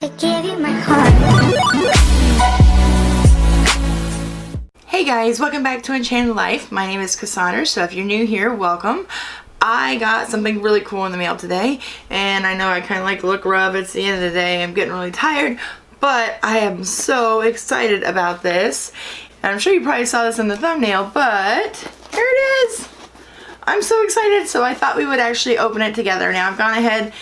I gave you my heart. Hey guys, welcome back to Enchanted Life. My name is Cassandra, so if you're new here, welcome. I got something really cool in the mail today, and I know I kind of like look rough. It's the end of the day. I'm getting really tired, but I am so excited about this. And I'm sure you probably saw this in the thumbnail, but here it is. I'm so excited, so I thought we would actually open it together. Now I've gone ahead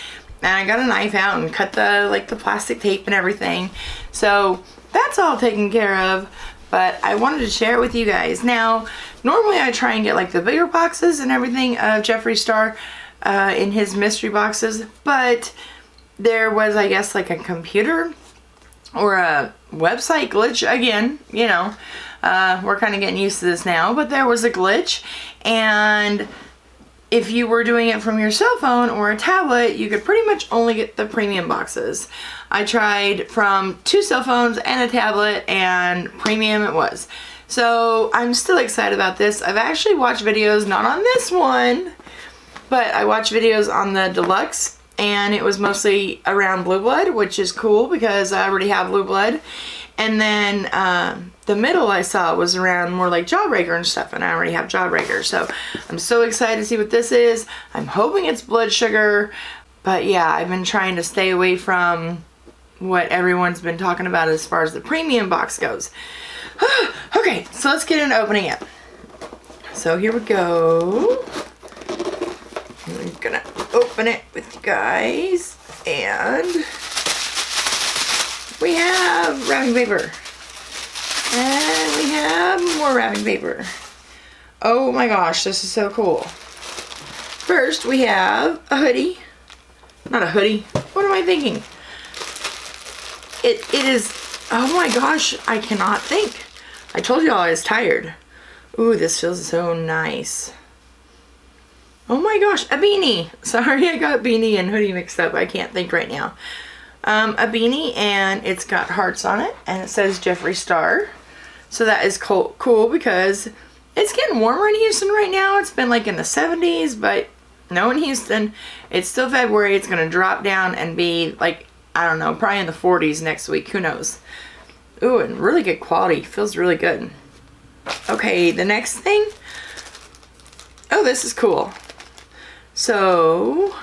and I got a knife out and cut the plastic tape and everything. So that's all taken care of, but I wanted to share it with you guys. Now, normally I try and get like the bigger boxes and everything of Jeffree Star in his mystery boxes, but there was, I guess, like a computer or a website glitch again, you know. We're kind of getting used to this now, but there was a glitch, and if you were doing it from your cell phone or a tablet, you could pretty much only get the premium boxes. I tried from 2 cell phones and a tablet, and premium it was. So I'm still excited about this. I've actually watched videos, not on this one, but I watched videos on the deluxe, and it was mostly around Blue Blood, which is cool because I already have Blue Blood. And then the middle I saw was around more like Jawbreaker and stuff, and I already have Jawbreaker. So I'm so excited to see what this is. I'm hoping it's blood sugar, but yeah, I've been trying to stay away from what everyone's been talking about as far as the premium box goes. Okay, so let's get into opening it. So here we go. I'm gonna open it with you guys, and we have wrapping paper. And we have more wrapping paper. Oh my gosh, this is so cool. First, we have a hoodie. Not a hoodie. What am I thinking? It is, oh my gosh, I cannot think. I told y'all I was tired. Ooh, this feels so nice. Oh my gosh, a beanie. Sorry, I got beanie and hoodie mixed up. I can't think right now. A beanie, and it's got hearts on it, and it says Jeffree Star. So that is cool because it's getting warmer in Houston right now. It's been like in the 70s, but no, in Houston, it's still February. It's going to drop down and be like, I don't know, probably in the 40s next week. Who knows? Ooh, and really good quality. Feels really good. Okay, the next thing. Oh, this is cool. So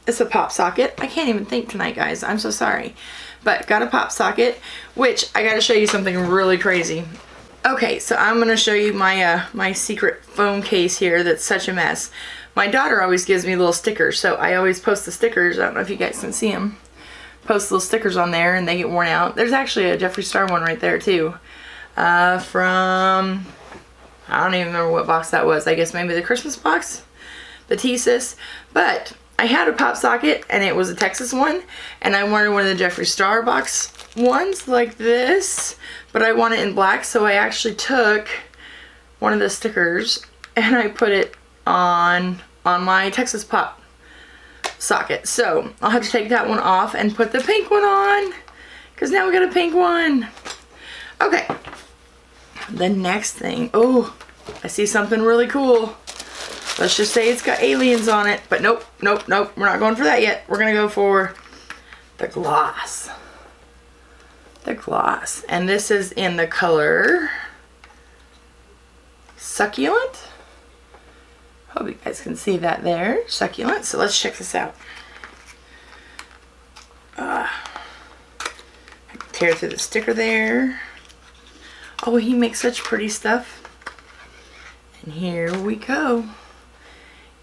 it's a pop socket. I can't even think tonight, guys. I'm so sorry. But got a pop socket, which I gotta show you something really crazy. Okay, so I'm gonna show you my my secret phone case here that's such a mess. My daughter always gives me little stickers, so I always post the stickers. I don't know if you guys can see them. Post little stickers on there and they get worn out. There's actually a Jeffree Star one right there too. From, I don't even remember what box that was. I guess maybe the Christmas box? The Thesis. But I had a pop socket, and it was a Texas one, and I wanted one of the Jeffree Star box ones like this, but I want it in black, so I actually took one of the stickers and I put it on my Texas pop socket. So I'll have to take that one off and put the pink one on, because now we got a pink one. Okay, the next thing, oh, I see something really cool. Let's just say it's got aliens on it, but nope, nope, nope. We're not going for that yet. We're gonna go for the gloss. The gloss. And this is in the color Succulent. Hope you guys can see that there. Succulent. So let's check this out. I can tear through the sticker there. Oh, he makes such pretty stuff. And here we go.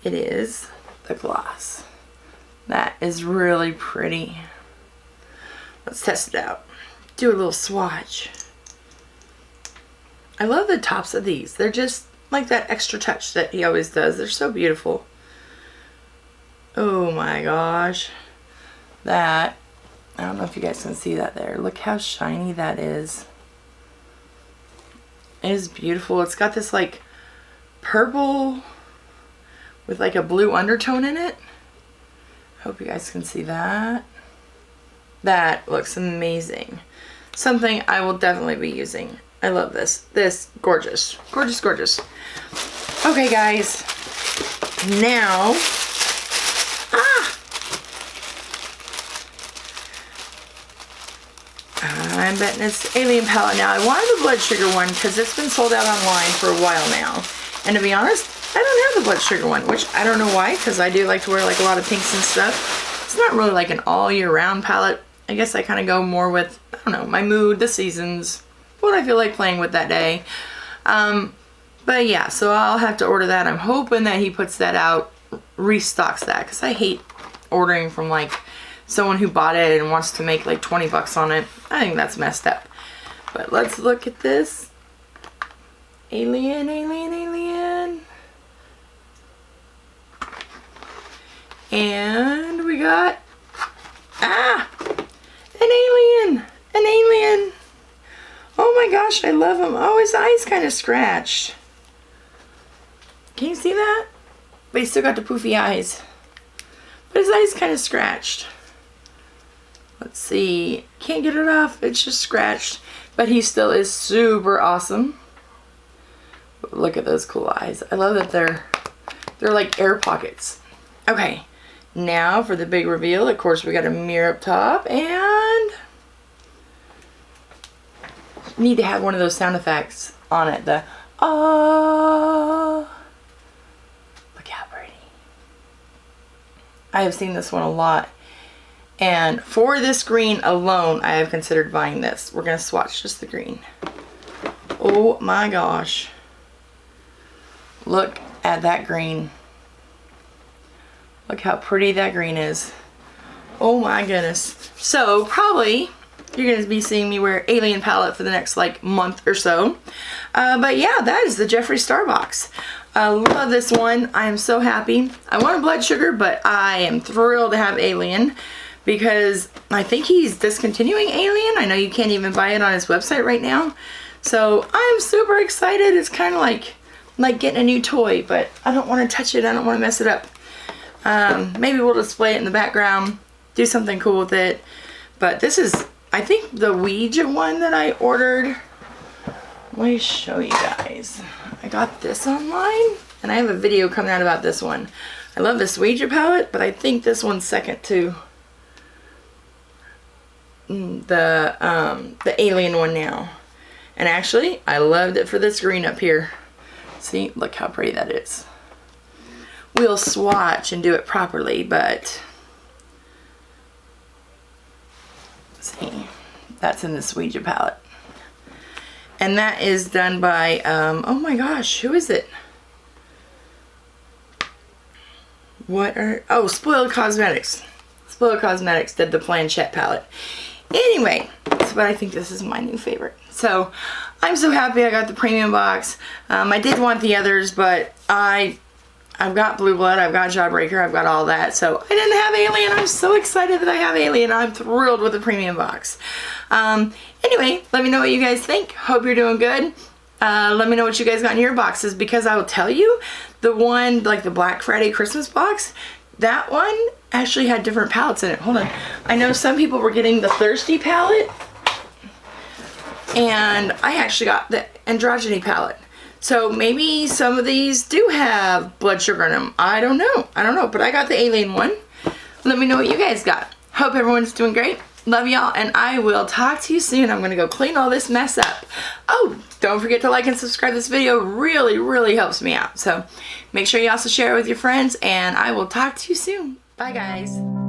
It is the gloss. That is really pretty. Let's test it out. Do a little swatch. I love the tops of these. They're just like that extra touch that he always does. They're so beautiful. Oh my gosh. That, I don't know if you guys can see that there. Look how shiny that is. It is beautiful. It's got this like purple with like a blue undertone in it. Hope you guys can see that. That looks amazing. Something I will definitely be using. I love this. This, gorgeous. Gorgeous, gorgeous. Okay, guys. Now, I'm betting it's Alien palette. Now, I wanted the blood sugar one because it's been sold out online for a while now. And to be honest, I don't have the blood sugar one, which I don't know why, because I do like to wear like a lot of pinks and stuff. It's not really like an all year round palette. I guess I kind of go more with, I don't know, my mood, the seasons, what I feel like playing with that day. But yeah, so I'll have to order that. I'm hoping that he puts that out, restocks that, because I hate ordering from like someone who bought it and wants to make like 20 bucks on it. I think that's messed up. But let's look at this. Alien, alien, alien. And we got, an alien, an alien. Oh my gosh, I love him. Oh, his eye's kind of scratched. Can you see that? But he's still got the poofy eyes. But his eye's kind of scratched. Let's see. Can't get it off. It's just scratched. But he still is super awesome. Look at those cool eyes. I love that they're like air pockets. Okay. Now for the big reveal. Of course, we got a mirror up top. And need to have one of those sound effects on it. The ah. Look how pretty. I have seen this one a lot. And for this green alone, I have considered buying this. We're going to swatch just the green. Oh my gosh. Look at that green. Look how pretty that green is. Oh my goodness. So probably you're going to be seeing me wear Alien palette for the next like month or so. But yeah, that is the Jeffree Star box. I love this one. I am so happy. I wanted blood sugar, but I am thrilled to have Alien because I think he's discontinuing Alien. I know you can't even buy it on his website right now. So I'm super excited. It's kind of like getting a new toy, but I don't want to touch it. I don't want to mess it up. Maybe we'll display it in the background, do something cool with it. But this is, I think, the Ouija one that I ordered. Let me show you guys. I got this online, and I have a video coming out about this one. I love this Ouija palette, but I think this one's second to the Alien one now. And actually, I loved it for this green up here. See, look how pretty that is. We'll swatch and do it properly, but see, that's in this Ouija palette. And that is done by, oh my gosh, who is it? Oh, Spoiled Cosmetics. Spoiled Cosmetics did the Planchette palette. Anyway, but I think this is my new favorite. So, I'm so happy I got the premium box. I did want the others, but I've got Blue Blood, I've got Jawbreaker, I've got all that. So, I didn't have Alien. I'm so excited that I have Alien. I'm thrilled with the premium box. Anyway, let me know what you guys think. Hope you're doing good. Let me know what you guys got in your boxes, because I will tell you, the one, like the Black Friday Christmas box, that one actually had different palettes in it. Hold on. I know some people were getting the Thirsty palette, and I actually got the Androgyny palette. So maybe some of these do have blood sugar in them. I don't know. But I got the Alien one. Let me know what you guys got. Hope everyone's doing great. Love y'all, and I will talk to you soon. I'm going to go clean all this mess up. Oh, don't forget to like and subscribe to this video. Really, really helps me out. So make sure you also share it with your friends, and I will talk to you soon. Bye, guys.